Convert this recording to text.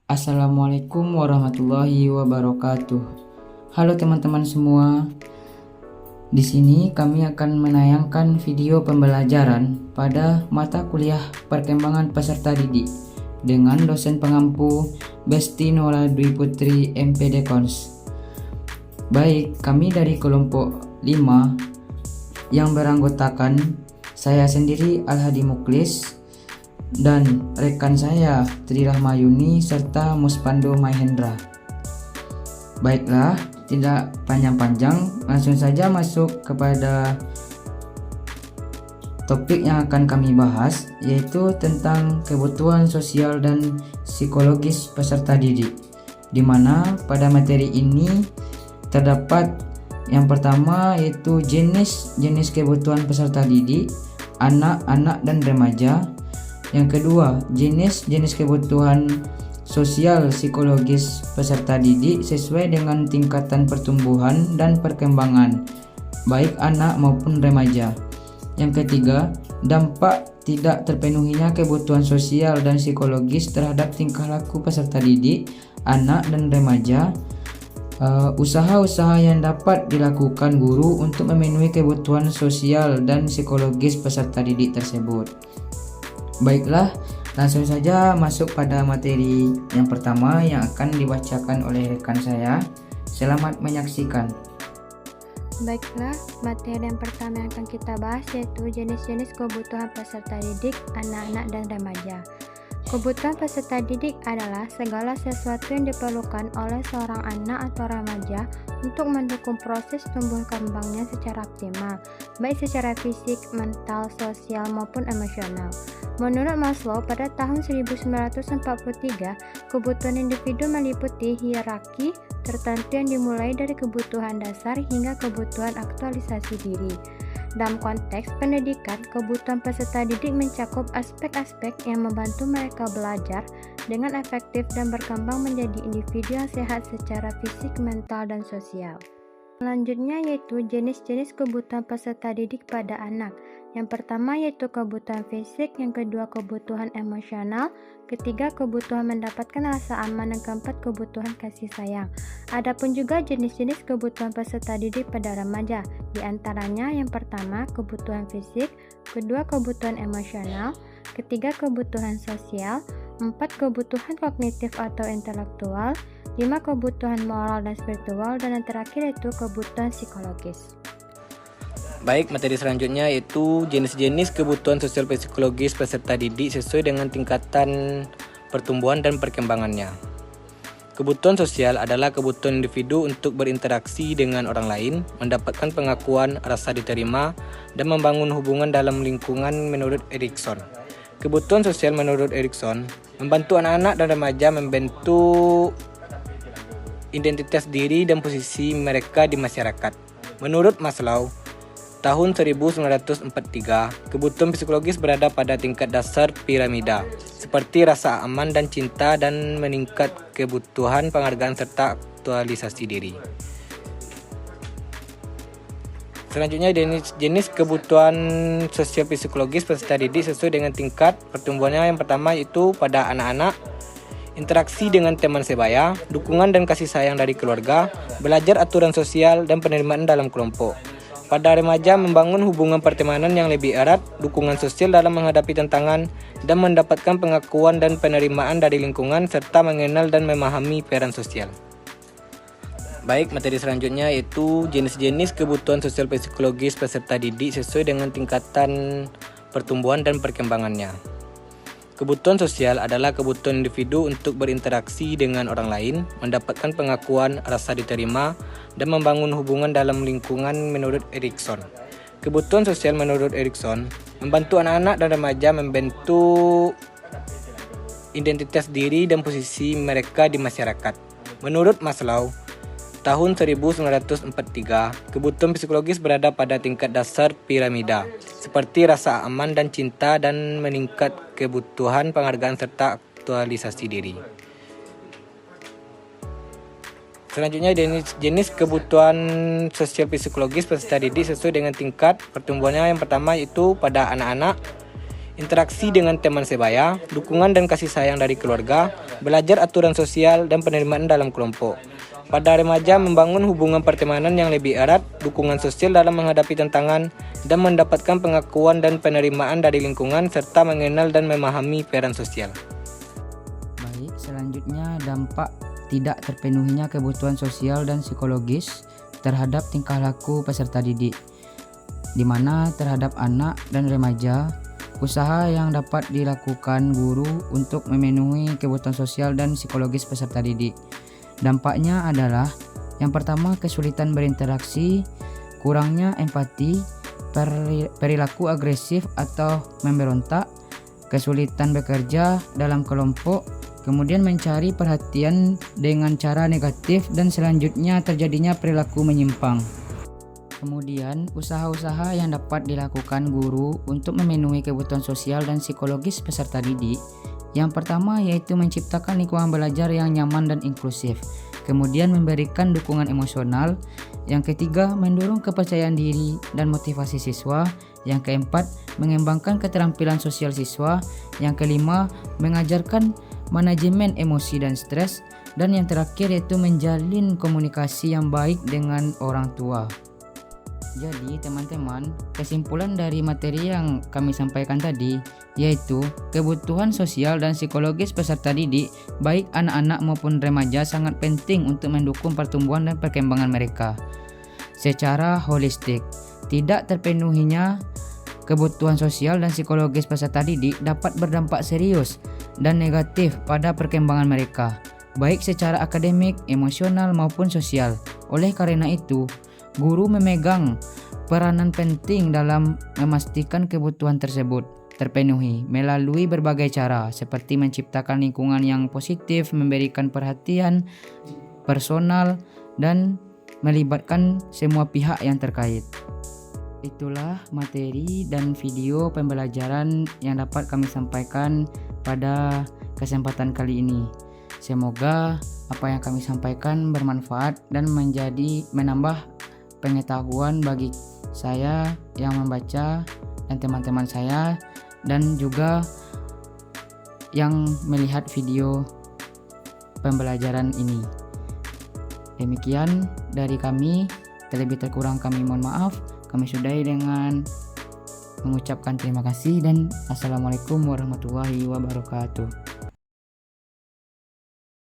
Assalamualaikum warahmatullahi wabarakatuh. Halo teman-teman semua. Di sini kami akan menayangkan video pembelajaran pada mata kuliah perkembangan peserta didik dengan dosen pengampu Besti Nola Dwi Putri MPD Kons. Baik, kami dari kelompok 5 yang beranggotakan saya sendiri Al-Hadi Muklis dan rekan saya Tri Rahmayuni serta Muspando Mahendra. Baiklah, tidak panjang-panjang, langsung saja masuk kepada topik yang akan kami bahas, yaitu tentang kebutuhan sosial dan psikologis peserta didik, di mana pada materi ini terdapat yang pertama yaitu jenis kebutuhan peserta didik, anak-anak dan remaja. Yang kedua, jenis kebutuhan sosial psikologis peserta didik sesuai dengan tingkatan pertumbuhan dan perkembangan, baik anak maupun remaja. Yang ketiga, dampak tidak terpenuhinya kebutuhan sosial dan psikologis terhadap tingkah laku peserta didik, anak dan remaja. Usaha-usaha yang dapat dilakukan guru untuk memenuhi kebutuhan sosial dan psikologis peserta didik tersebut. Baiklah, langsung saja masuk pada materi yang pertama yang akan dibacakan oleh rekan saya. Selamat menyaksikan. Baiklah, materi yang pertama yang akan kita bahas yaitu jenis-jenis kebutuhan peserta didik, anak-anak dan remaja. Kebutuhan peserta didik adalah segala sesuatu yang diperlukan oleh seorang anak atau remaja untuk mendukung proses tumbuh kembangnya secara optimal, baik secara fisik, mental, sosial maupun emosional. Menurut Maslow, pada tahun 1943, kebutuhan individu meliputi hierarki tertentu yang dimulai dari kebutuhan dasar hingga kebutuhan aktualisasi diri. Dalam konteks pendidikan, kebutuhan peserta didik mencakup aspek-aspek yang membantu mereka belajar dengan efektif dan berkembang menjadi individu yang sehat secara fisik, mental, dan sosial. Selanjutnya yaitu jenis-jenis kebutuhan peserta didik pada anak. Yang pertama yaitu kebutuhan fisik, yang kedua kebutuhan emosional, ketiga kebutuhan mendapatkan rasa aman, dan keempat kebutuhan kasih sayang. Adapun juga jenis-jenis kebutuhan peserta didik pada remaja, di antaranya yang pertama kebutuhan fisik, kedua kebutuhan emosional, ketiga kebutuhan sosial, empat kebutuhan kognitif atau intelektual, lima kebutuhan moral dan spiritual, dan yang terakhir yaitu kebutuhan psikologis. Baik, materi selanjutnya yaitu jenis-jenis kebutuhan sosial psikologis peserta didik sesuai dengan tingkatan pertumbuhan dan perkembangannya. Kebutuhan sosial adalah kebutuhan individu untuk berinteraksi dengan orang lain, mendapatkan pengakuan, rasa diterima, dan membangun hubungan dalam lingkungan menurut Erikson. Kebutuhan sosial menurut Erikson membantu anak-anak dan remaja membentuk identitas diri dan posisi mereka di masyarakat. Menurut Maslow, tahun 1943, kebutuhan psikologis berada pada tingkat dasar piramida, seperti rasa aman dan cinta, dan meningkat kebutuhan penghargaan serta aktualisasi diri. Selanjutnya, jenis kebutuhan sosial psikologis peserta didik sesuai dengan tingkat pertumbuhannya. Yang pertama yaitu pada anak-anak, interaksi dengan teman sebaya, dukungan dan kasih sayang dari keluarga, belajar aturan sosial, dan penerimaan dalam kelompok. Pada remaja, membangun hubungan pertemanan yang lebih erat, dukungan sosial dalam menghadapi tantangan, dan mendapatkan pengakuan dan penerimaan dari lingkungan, serta mengenal dan memahami peran sosial. Baik, materi selanjutnya yaitu jenis-jenis kebutuhan sosial psikologis peserta didik sesuai dengan tingkatan pertumbuhan dan perkembangannya. Kebutuhan sosial adalah kebutuhan individu untuk berinteraksi dengan orang lain, mendapatkan pengakuan, rasa diterima, dan membangun hubungan dalam lingkungan menurut Erikson. Kebutuhan sosial menurut Erikson membantu anak-anak dan remaja membentuk identitas diri dan posisi mereka di masyarakat. Menurut Maslow, tahun 1943, kebutuhan psikologis berada pada tingkat dasar piramida, seperti rasa aman dan cinta, dan meningkat kebutuhan penghargaan serta aktualisasi diri. Selanjutnya, jenis kebutuhan sosial psikologis peserta didik sesuai dengan tingkat pertumbuhannya. Yang pertama yaitu pada anak-anak, interaksi dengan teman sebaya, dukungan dan kasih sayang dari keluarga, belajar aturan sosial dan penerimaan dalam kelompok. Pada remaja, membangun hubungan pertemanan yang lebih erat, dukungan sosial dalam menghadapi tantangan, dan mendapatkan pengakuan dan penerimaan dari lingkungan, serta mengenal dan memahami peran sosial. Baik, selanjutnya dampak tidak terpenuhinya kebutuhan sosial dan psikologis terhadap tingkah laku peserta didik, di mana terhadap anak dan remaja, usaha yang dapat dilakukan guru untuk memenuhi kebutuhan sosial dan psikologis peserta didik. Dampaknya adalah yang pertama, kesulitan berinteraksi, kurangnya empati, perilaku agresif atau memberontak, kesulitan bekerja dalam kelompok, kemudian mencari perhatian dengan cara negatif, dan selanjutnya terjadinya perilaku menyimpang. Kemudian, usaha-usaha yang dapat dilakukan guru untuk memenuhi kebutuhan sosial dan psikologis peserta didik. Yang pertama yaitu menciptakan lingkungan belajar yang nyaman dan inklusif. Kemudian memberikan dukungan emosional. Yang ketiga, mendorong kepercayaan diri dan motivasi siswa. Yang keempat, mengembangkan keterampilan sosial siswa. Yang kelima, mengajarkan manajemen emosi dan stres. Dan yang terakhir yaitu menjalin komunikasi yang baik dengan orang tua. Jadi teman-teman, kesimpulan dari materi yang kami sampaikan tadi yaitu kebutuhan sosial dan psikologis peserta didik baik anak-anak maupun remaja sangat penting untuk mendukung pertumbuhan dan perkembangan mereka secara holistik. Tidak terpenuhinya kebutuhan sosial dan psikologis peserta didik dapat berdampak serius dan negatif pada perkembangan mereka, baik secara akademik, emosional maupun sosial. Oleh karena itu, guru memegang peranan penting dalam memastikan kebutuhan tersebut terpenuhi melalui berbagai cara, seperti menciptakan lingkungan yang positif, memberikan perhatian personal, dan melibatkan semua pihak yang terkait. Itulah materi dan video pembelajaran yang dapat kami sampaikan pada kesempatan kali ini. Semoga apa yang kami sampaikan bermanfaat dan menambah pengetahuan bagi saya yang membaca dan teman-teman saya, dan juga yang melihat video pembelajaran ini. Demikian dari kami, terlebih terkurang kami mohon maaf. Kami sudahi dengan mengucapkan terima kasih dan assalamualaikum warahmatullahi wabarakatuh.